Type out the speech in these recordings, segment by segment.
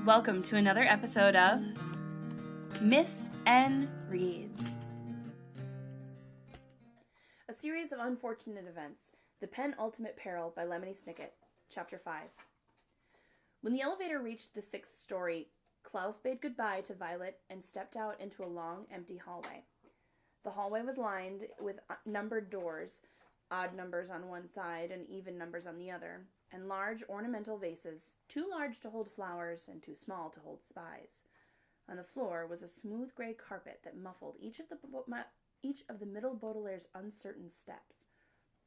Welcome to another episode of Miss N Reads. A series of unfortunate events. The Penultimate Peril by Lemony Snicket. Chapter 5. When the elevator reached the 6th story, Klaus bade goodbye to Violet and stepped out into a long, empty hallway. The hallway was lined with numbered doors, odd numbers on one side and even numbers on the other, and large ornamental vases, too large to hold flowers and too small to hold spies. On the floor was a smooth gray carpet that muffled each of the middle Baudelaire's uncertain steps.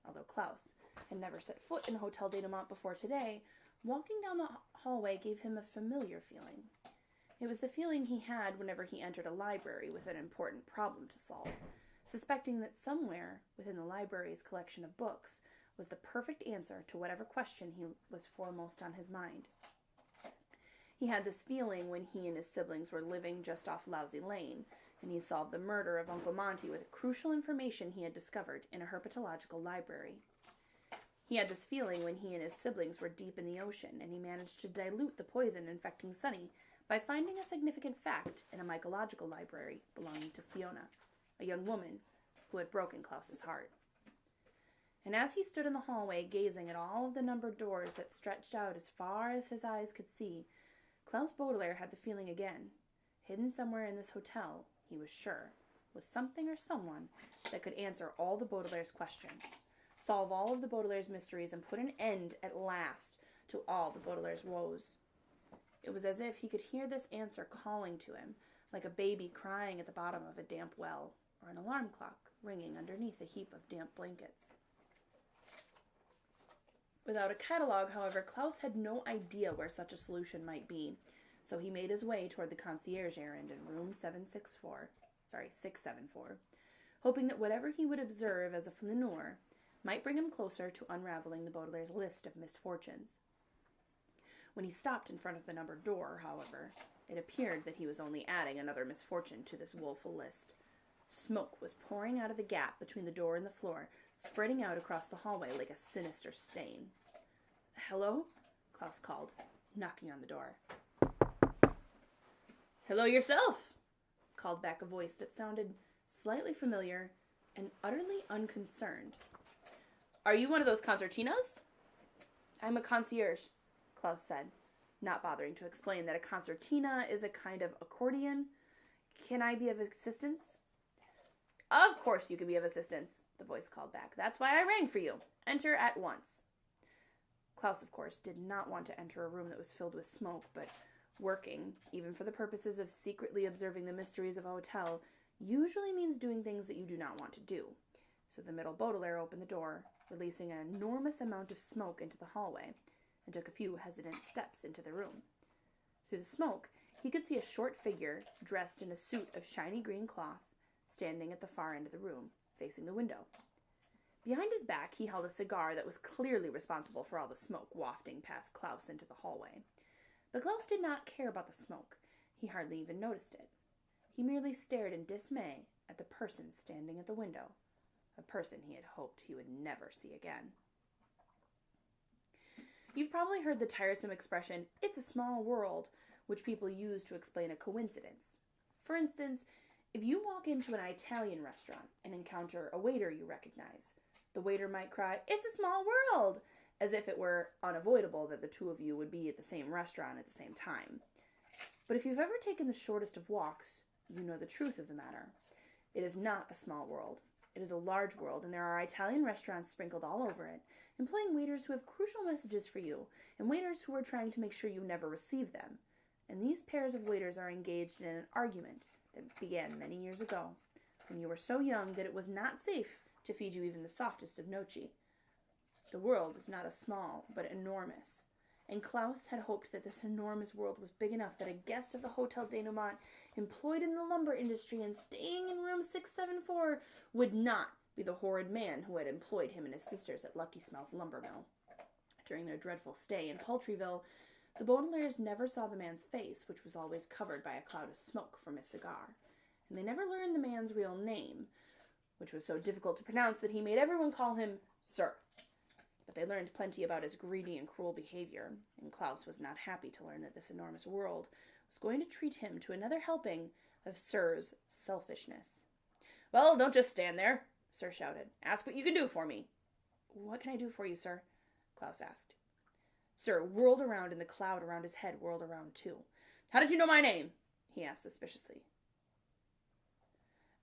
Although Klaus had never set foot in the Hotel Denouement before today, walking down the hallway gave him a familiar feeling. It was the feeling he had whenever he entered a library with an important problem to solve, suspecting that somewhere within the library's collection of books was the perfect answer to whatever question he was foremost on his mind. He had this feeling when he and his siblings were living just off Lousy Lane, and he solved the murder of Uncle Monty with crucial information he had discovered in a herpetological library. He had this feeling when he and his siblings were deep in the ocean, and he managed to dilute the poison infecting Sonny by finding a significant fact in a mycological library belonging to Fiona, a young woman who had broken Klaus's heart. And as he stood in the hallway gazing at all of the numbered doors that stretched out as far as his eyes could see, Klaus Baudelaire had the feeling again. Hidden somewhere in this hotel, he was sure, was something or someone that could answer all the Baudelaire's questions, solve all of the Baudelaire's mysteries, and put an end at last to all the Baudelaire's woes. It was as if he could hear this answer calling to him, like a baby crying at the bottom of a damp well, or an alarm clock ringing underneath a heap of damp blankets. Without a catalogue, however, Klaus had no idea where such a solution might be, so he made his way toward the concierge errand in room 674, hoping that whatever he would observe as a flaneur might bring him closer to unraveling the Baudelaire's list of misfortunes. When he stopped in front of the numbered door, however, it appeared that he was only adding another misfortune to this woeful list. Smoke was pouring out of the gap between the door and the floor, spreading out across the hallway like a sinister stain. "Hello?" Klaus called, knocking on the door. "Hello yourself," called back a voice that sounded slightly familiar and utterly unconcerned. "Are you one of those concertinas?" "I'm a concierge," Klaus said, not bothering to explain that a concertina is a kind of accordion. "Can I be of assistance?" "Of course you can be of assistance," the voice called back. "That's why I rang for you. Enter at once." Klaus, of course, did not want to enter a room that was filled with smoke, but working, even for the purposes of secretly observing the mysteries of a hotel, usually means doing things that you do not want to do. So the middle Baudelaire opened the door, releasing an enormous amount of smoke into the hallway, and took a few hesitant steps into the room. Through the smoke, he could see a short figure, dressed in a suit of shiny green cloth, standing at the far end of the room, facing the window. Behind his back, he held a cigar that was clearly responsible for all the smoke wafting past Klaus into the hallway. But Klaus did not care about the smoke. He hardly even noticed it. He merely stared in dismay at the person standing at the window, a person he had hoped he would never see again. You've probably heard the tiresome expression, "it's a small world," which people use to explain a coincidence. For instance, if you walk into an Italian restaurant and encounter a waiter you recognize, the waiter might cry, "It's a small world," as if it were unavoidable that the two of you would be at the same restaurant at the same time. But if you've ever taken the shortest of walks, you know the truth of the matter. It is not a small world. It is a large world, and there are Italian restaurants sprinkled all over it, employing waiters who have crucial messages for you, and waiters who are trying to make sure you never receive them. And these pairs of waiters are engaged in an argument that began many years ago, when you were so young that it was not safe to feed you even the softest of noci. The world is not a small, but enormous, and Klaus had hoped that this enormous world was big enough that a guest of the Hotel Denouement, employed in the lumber industry and staying in room 674, would not be the horrid man who had employed him and his sisters at Lucky Smell's lumber mill. During their dreadful stay in Poultryville, the Baudelaires never saw the man's face, which was always covered by a cloud of smoke from his cigar, and they never learned the man's real name, which was so difficult to pronounce that he made everyone call him Sir. but they learned plenty about his greedy and cruel behavior, and Klaus was not happy to learn that this enormous world was going to treat him to another helping of Sir's selfishness. "Well, don't just stand there," Sir shouted. "Ask what you can do for me." "What can I do for you, sir?" Klaus asked. Sir whirled around, and the cloud around his head whirled around too. "How did you know my name?" he asked suspiciously.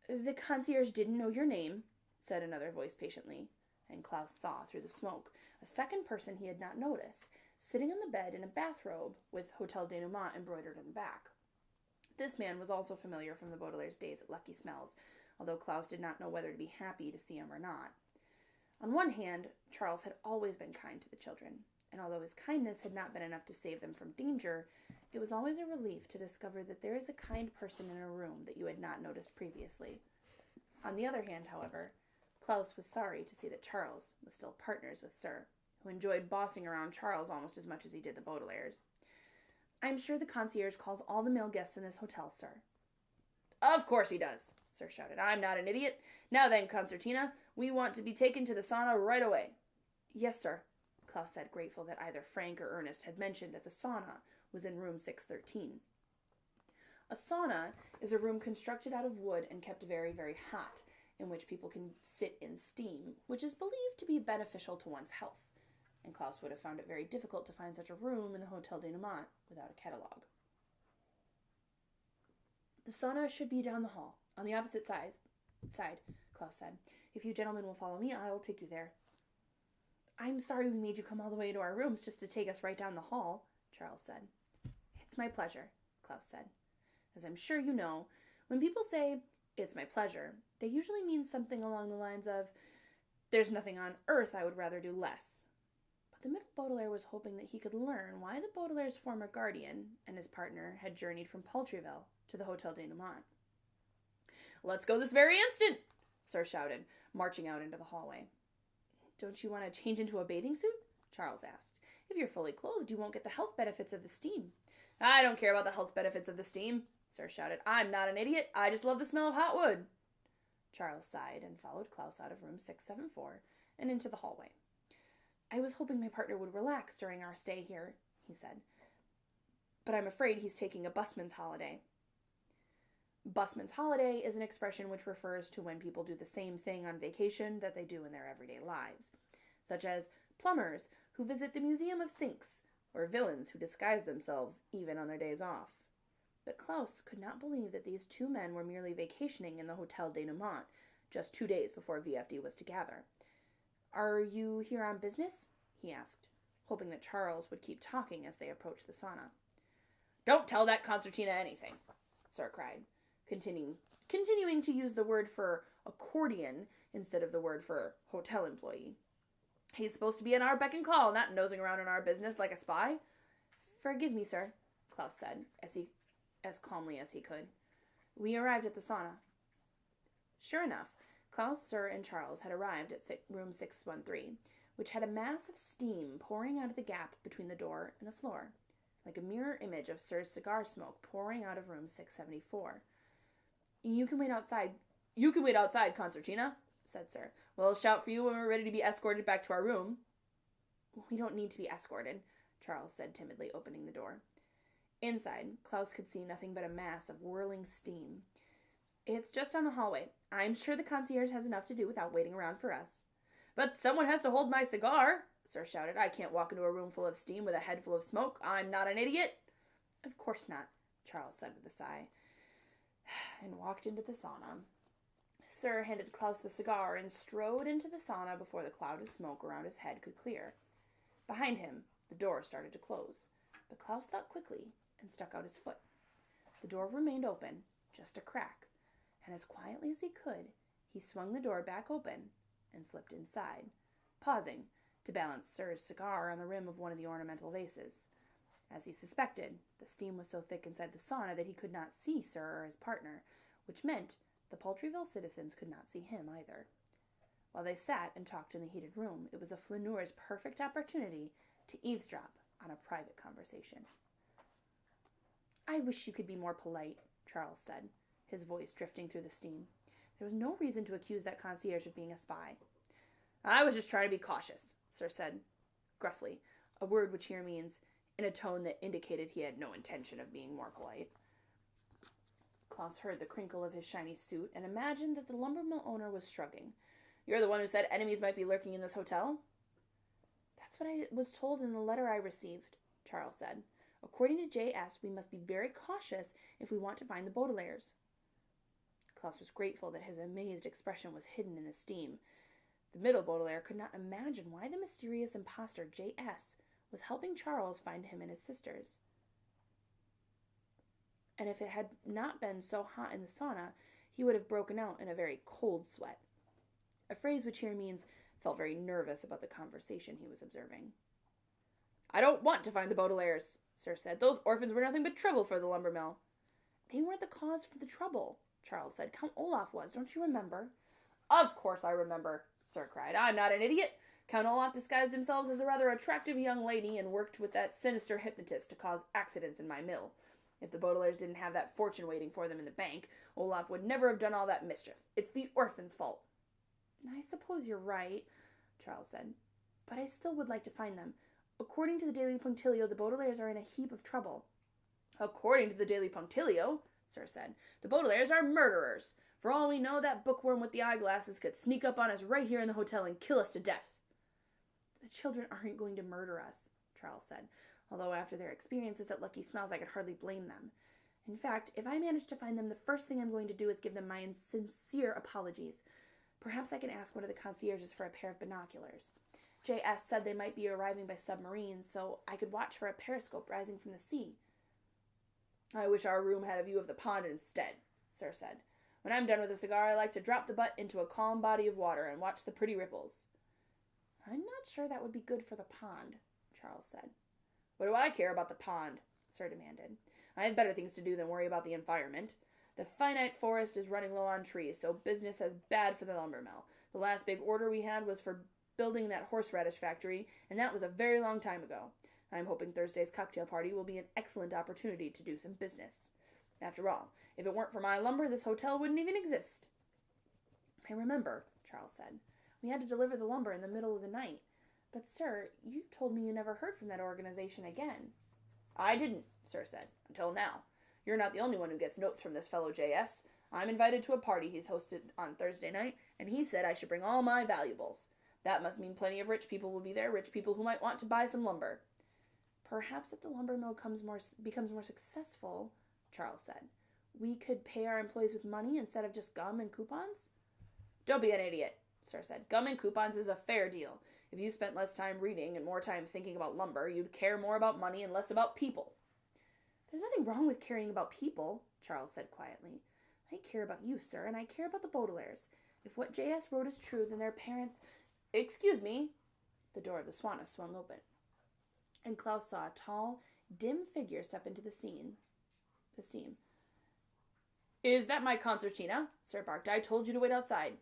"The concierge didn't know your name," said another voice patiently, and Klaus saw through the smoke a second person he had not noticed, sitting on the bed in a bathrobe with Hotel Denouement embroidered on the back. This man was also familiar from the Baudelaire's days at Lucky Smells, although Klaus did not know whether to be happy to see him or not. On one hand, Charles had always been kind to the children, and although his kindness had not been enough to save them from danger, it was always a relief to discover that there is a kind person in a room that you had not noticed previously. On the other hand, however, Klaus was sorry to see that Charles was still partners with Sir, who enjoyed bossing around Charles almost as much as he did the Baudelaires. "I'm sure the concierge calls all the male guests in this hotel, sir." "Of course he does," Sir shouted. "I'm not an idiot. Now then, Concertina, we want to be taken to the sauna right away." "Yes, sir," Klaus said, grateful that either Frank or Ernest had mentioned that the sauna was in room 613. A sauna is a room constructed out of wood and kept very, very hot, in which people can sit in steam, which is believed to be beneficial to one's health, and Klaus would have found it very difficult to find such a room in the Hotel Denouement without a catalogue. "The sauna should be down the hall, on the opposite side," Klaus said. "If you gentlemen will follow me, I will take you there." "I'm sorry we made you come all the way to our rooms just to take us right down the hall," Charles said. "It's my pleasure," Klaus said. As I'm sure you know, when people say, "It's my pleasure," they usually mean something along the lines of, "There's nothing on earth I would rather do less." But the middle Baudelaire was hoping that he could learn why the Baudelaire's former guardian and his partner had journeyed from Paltryville to the Hotel Denouement. "Let's go this very instant," Sir shouted, marching out into the hallway. "Don't you want to change into a bathing suit?" Charles asked. "If you're fully clothed, you won't get the health benefits of the steam." "I don't care about the health benefits of the steam," Sir shouted. "I'm not an idiot. I just love the smell of hot wood." Charles sighed and followed Klaus out of room 674 and into the hallway. "I was hoping my partner would relax during our stay here," he said. "But I'm afraid he's taking a busman's holiday." Busman's holiday is an expression which refers to when people do the same thing on vacation that they do in their everyday lives, such as plumbers who visit the Museum of Sinks, or villains who disguise themselves even on their days off. But Klaus could not believe that these two men were merely vacationing in the Hotel Denouement just 2 days before VFD was to gather. "Are you here on business?" he asked, hoping that Charles would keep talking as they approached the sauna. "Don't tell that concertina anything," Sir cried, continuing to use the word for accordion instead of the word for hotel employee. "He's supposed to be in our beck and call, not nosing around in our business like a spy." "Forgive me, sir," Klaus said, as calmly as he could. "We arrived at the sauna." Sure enough, Klaus, Sir, and Charles had arrived at room 613, which had a mass of steam pouring out of the gap between the door and the floor, like a mirror image of Sir's cigar smoke pouring out of room 674. You can wait outside, Concertina," said Sir. "We'll shout for you when we're ready to be escorted back to our room." "We don't need to be escorted," Charles said timidly, opening the door. Inside, Klaus could see nothing but a mass of whirling steam. "It's just down the hallway. I'm sure the concierge has enough to do without waiting around for us." "But someone has to hold my cigar," Sir shouted. "I can't walk into a room full of steam with a head full of smoke. I'm not an idiot." "Of course not," Charles said with a sigh, and walked into the sauna. Sir handed Klaus the cigar and strode into the sauna before the cloud of smoke around his head could clear. Behind him, the door started to close, but Klaus thought quickly and stuck out his foot. The door remained open, just a crack, and as quietly as he could, he swung the door back open and slipped inside, pausing to balance Sir's cigar on the rim of one of the ornamental vases. As he suspected, the steam was so thick inside the sauna that he could not see Sir or his partner, which meant the Paltryville citizens could not see him either. While they sat and talked in the heated room, it was a flaneur's perfect opportunity to eavesdrop on a private conversation. "I wish you could be more polite," Charles said, his voice drifting through the steam. There was no reason to accuse that concierge of being a spy. I was just trying to be cautious, Sir said gruffly, a word which here means in a tone that indicated he had no intention of being more polite. Klaus heard the crinkle of his shiny suit and imagined that the lumbermill owner was shrugging. You're the one who said enemies might be lurking in this hotel? That's what I was told in the letter I received, Charles said. According to J.S., we must be very cautious if we want to find the Baudelaires. Klaus was grateful that his amazed expression was hidden in esteem. The middle Baudelaire could not imagine why the mysterious impostor J.S. was helping Charles find him and his sisters. And if it had not been so hot in the sauna, he would have broken out in a very cold sweat. A phrase which here means felt very nervous about the conversation he was observing. I don't want to find the Baudelaires, Sir said. Those orphans were nothing but trouble for the lumber mill. They weren't the cause for the trouble, Charles said. Count Olaf was. Don't you remember? Of course I remember, Sir cried. I'm not an idiot. Count Olaf disguised himself as a rather attractive young lady and worked with that sinister hypnotist to cause accidents in my mill. If the Baudelaires didn't have that fortune waiting for them in the bank, Olaf would never have done all that mischief. It's the orphans' fault. I suppose you're right, Charles said, but I still would like to find them. According to the Daily Punctilio, the Baudelaires are in a heap of trouble. According to the Daily Punctilio, Sir said, the Baudelaires are murderers. For all we know, that bookworm with the eyeglasses could sneak up on us right here in the hotel and kill us to death. The children aren't going to murder us, Charles said, although after their experiences at Lucky Smells, I could hardly blame them. In fact, if I manage to find them, the first thing I'm going to do is give them my sincere apologies. Perhaps I can ask one of the concierges for a pair of binoculars. J.S. said they might be arriving by submarine, so I could watch for a periscope rising from the sea. I wish our room had a view of the pond instead, Sir said. When I'm done with a cigar, I like to drop the butt into a calm body of water and watch the pretty ripples. I'm not sure that would be good for the pond, Charles said. What do I care about the pond? Sir demanded. I have better things to do than worry about the environment. The finite forest is running low on trees, so business is bad for the lumber mill. The last big order we had was for building that horseradish factory, and that was a very long time ago. I'm hoping Thursday's cocktail party will be an excellent opportunity to do some business. After all, if it weren't for my lumber, this hotel wouldn't even exist. I remember, Charles said. We had to deliver the lumber in the middle of the night. But, sir, you told me you never heard from that organization again. I didn't, Sir said, until now. You're not the only one who gets notes from this fellow J.S. I'm invited to a party he's hosted on Thursday night, and he said I should bring all my valuables. That must mean plenty of rich people will be there, rich people who might want to buy some lumber. Perhaps if the lumber mill becomes more successful, Charles said, we could pay our employees with money instead of just gum and coupons? Don't be an idiot, Sir said. Gum and coupons is a fair deal. If you spent less time reading and more time thinking about lumber, you'd care more about money and less about people. There's nothing wrong with caring about people, Charles said quietly. I care about you, sir, and I care about the Baudelaires. If what J.S. wrote is true, then their parents... Excuse me. The door of the Swana swung open, and Klaus saw a tall, dim figure step into the steam. Is that my concertina? Sir barked. I told you to wait outside.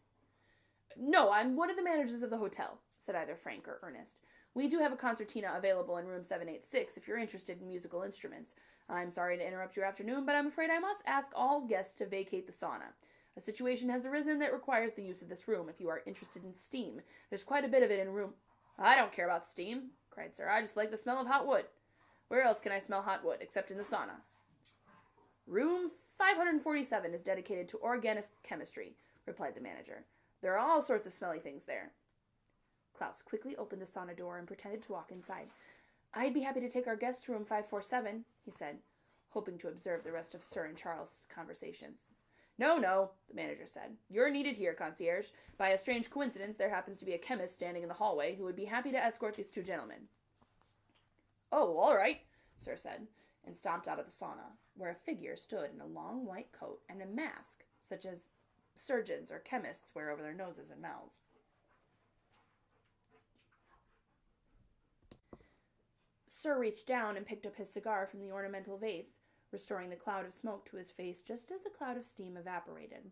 No, I'm one of the managers of the hotel, said either Frank or Ernest. We do have a concertina available in room 786 if you're interested in musical instruments. I'm sorry to interrupt your afternoon, but I'm afraid I must ask all guests to vacate the sauna. A situation has arisen that requires the use of this room if you are interested in steam. There's quite a bit of it in room... I don't care about steam, cried Sir. I just like the smell of hot wood. Where else can I smell hot wood except in the sauna? Room 547 is dedicated to organic chemistry, replied the manager. There are all sorts of smelly things there. Klaus quickly opened the sauna door and pretended to walk inside. I'd be happy to take our guests to room 547, he said, hoping to observe the rest of Sir and Charles' conversations. No, the manager said. You're needed here, concierge. By a strange coincidence, there happens to be a chemist standing in the hallway who would be happy to escort these two gentlemen. Oh, all right, Sir said, and stomped out of the sauna, where a figure stood in a long white coat and a mask, such as surgeons or chemists wear over their noses and mouths. Sir reached down and picked up his cigar from the ornamental vase, restoring the cloud of smoke to his face just as the cloud of steam evaporated.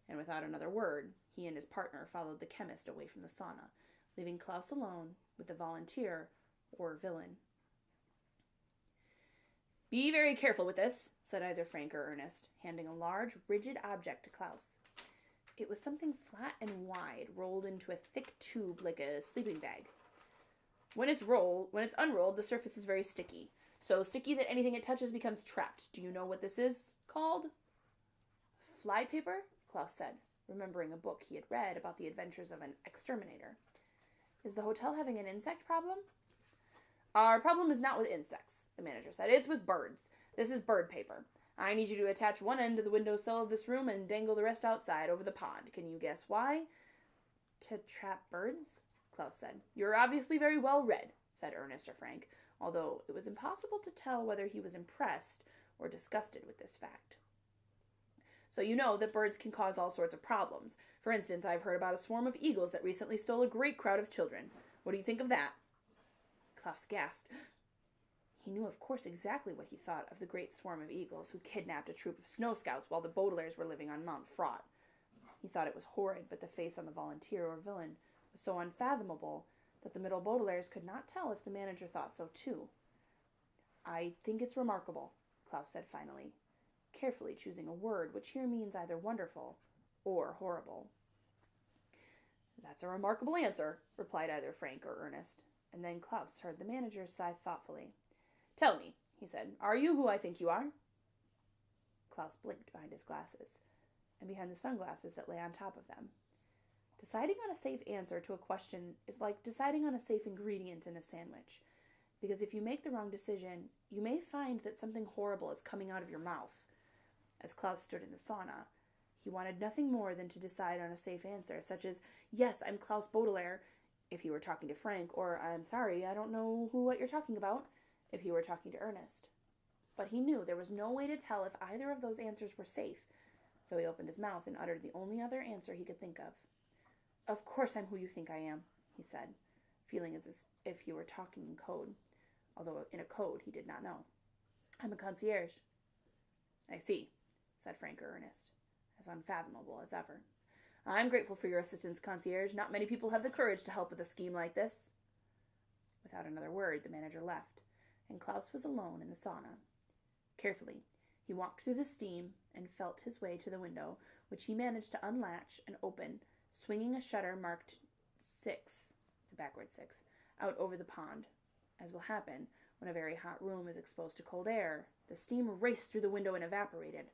And without another word, he and his partner followed the chemist away from the sauna, leaving Klaus alone with the volunteer or villain. Be very careful with this, said either Frank or Ernest, handing a large, rigid object to Klaus. It was something flat and wide, rolled into a thick tube like a sleeping bag. When it's unrolled, the surface is very sticky. So sticky that anything it touches becomes trapped. Do you know what this is called? Flypaper? Klaus said, remembering a book he had read about the adventures of an exterminator. Is the hotel having an insect problem? Our problem is not with insects, the manager said. It's with birds. This is bird paper. I need you to attach one end to the windowsill of this room and dangle the rest outside over the pond. Can you guess why? To trap birds? Klaus said. You're obviously very well read, said Ernest or Frank, although it was impossible to tell whether he was impressed or disgusted with this fact. So you know that birds can cause all sorts of problems. For instance, I've heard about a swarm of eagles that recently stole a great crowd of children. What do you think of that? Klaus gasped. He knew, of course, exactly what he thought of the great swarm of eagles who kidnapped a troop of snow scouts while the Baudelaires were living on Mount Fraught. He thought it was horrid, but the face on the volunteer or villain was so unfathomable that the middle Baudelaires could not tell if the manager thought so too. I think it's remarkable, Klaus said finally, carefully choosing a word which here means either wonderful or horrible. That's a remarkable answer, replied either Frank or Ernest, and then Klaus heard the manager sigh thoughtfully. Tell me, he said, are you who I think you are? Klaus blinked behind his glasses, and behind the sunglasses that lay on top of them. Deciding on a safe answer to a question is like deciding on a safe ingredient in a sandwich, because if you make the wrong decision, you may find that something horrible is coming out of your mouth. As Klaus stood in the sauna, he wanted nothing more than to decide on a safe answer, such as, yes, I'm Klaus Baudelaire, if he were talking to Frank, or I'm sorry, I don't know what you're talking about, if he were talking to Ernest. But he knew there was no way to tell if either of those answers were safe, so he opened his mouth and uttered the only other answer he could think of. Of course I'm who you think I am, he said, feeling as if he were talking in code, although in a code he did not know. I'm a concierge. I see, said Frank or Ernest, as unfathomable as ever. I'm grateful for your assistance, concierge. Not many people have the courage to help with a scheme like this. Without another word, the manager left, and Klaus was alone in the sauna. Carefully, he walked through the steam and felt his way to the window, which he managed to unlatch and open, swinging a shutter marked 6, it's a backward 6, out over the pond. As will happen when a very hot room is exposed to cold air, the steam raced through the window and evaporated.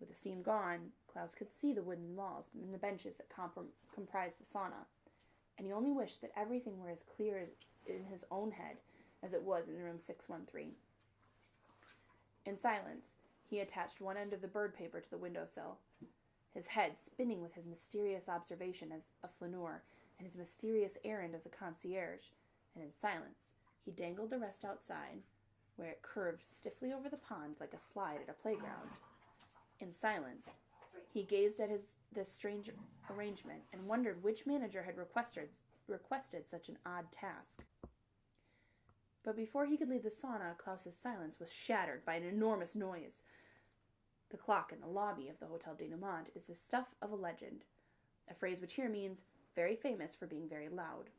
With the steam gone, Klaus could see the wooden walls and the benches that comprised the sauna, and he only wished that everything were as clear in his own head as it was in room 613. In silence, he attached one end of the bird paper to the windowsill, his head spinning with his mysterious observation as a flaneur and his mysterious errand as a concierge, and in silence, he dangled the rest outside, where it curved stiffly over the pond like a slide at a playground. In silence, he gazed at this strange arrangement and wondered which manager had requested such an odd task. But before he could leave the sauna, Klaus's silence was shattered by an enormous noise. The clock in the lobby of the Hotel Denouement is the stuff of a legend, a phrase which here means very famous for being very loud.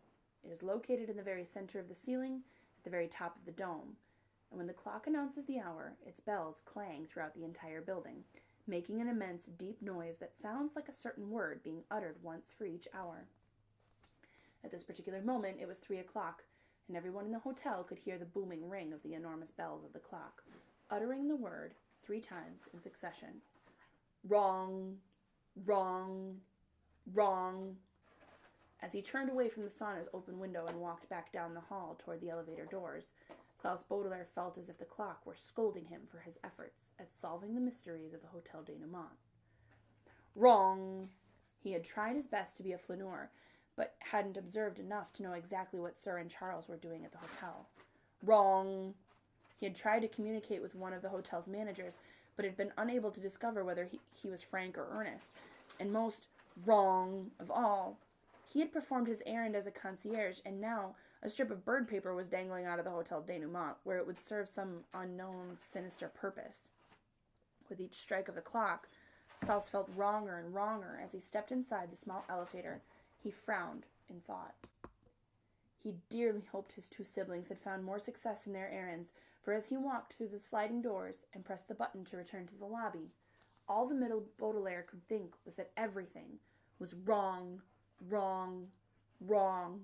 It is located in the very center of the ceiling, at the very top of the dome, and when the clock announces the hour, its bells clang throughout the entire building, making an immense, deep noise that sounds like a certain word being uttered once for each hour. At this particular moment, it was 3 o'clock, and everyone in the hotel could hear the booming ring of the enormous bells of the clock, uttering the word 3 times in succession. Wrong, wrong, wrong. As he turned away from the sauna's open window and walked back down the hall toward the elevator doors, Klaus Baudelaire felt as if the clock were scolding him for his efforts at solving the mysteries of the Hotel Denouement. Wrong! He had tried his best to be a flaneur, but hadn't observed enough to know exactly what Sir and Charles were doing at the hotel. Wrong! He had tried to communicate with one of the hotel's managers, but had been unable to discover whether he was Frank or Ernest. And most wrong of all, he had performed his errand as a concierge, and now a strip of bird paper was dangling out of the Hotel Denouement, where it would serve some unknown, sinister purpose. With each strike of the clock, Klaus felt wronger and wronger as he stepped inside the small elevator. He frowned in thought. He dearly hoped his 2 siblings had found more success in their errands, for as he walked through the sliding doors and pressed the button to return to the lobby, all the middle Baudelaire could think was that everything, was wrong, wrong, wrong.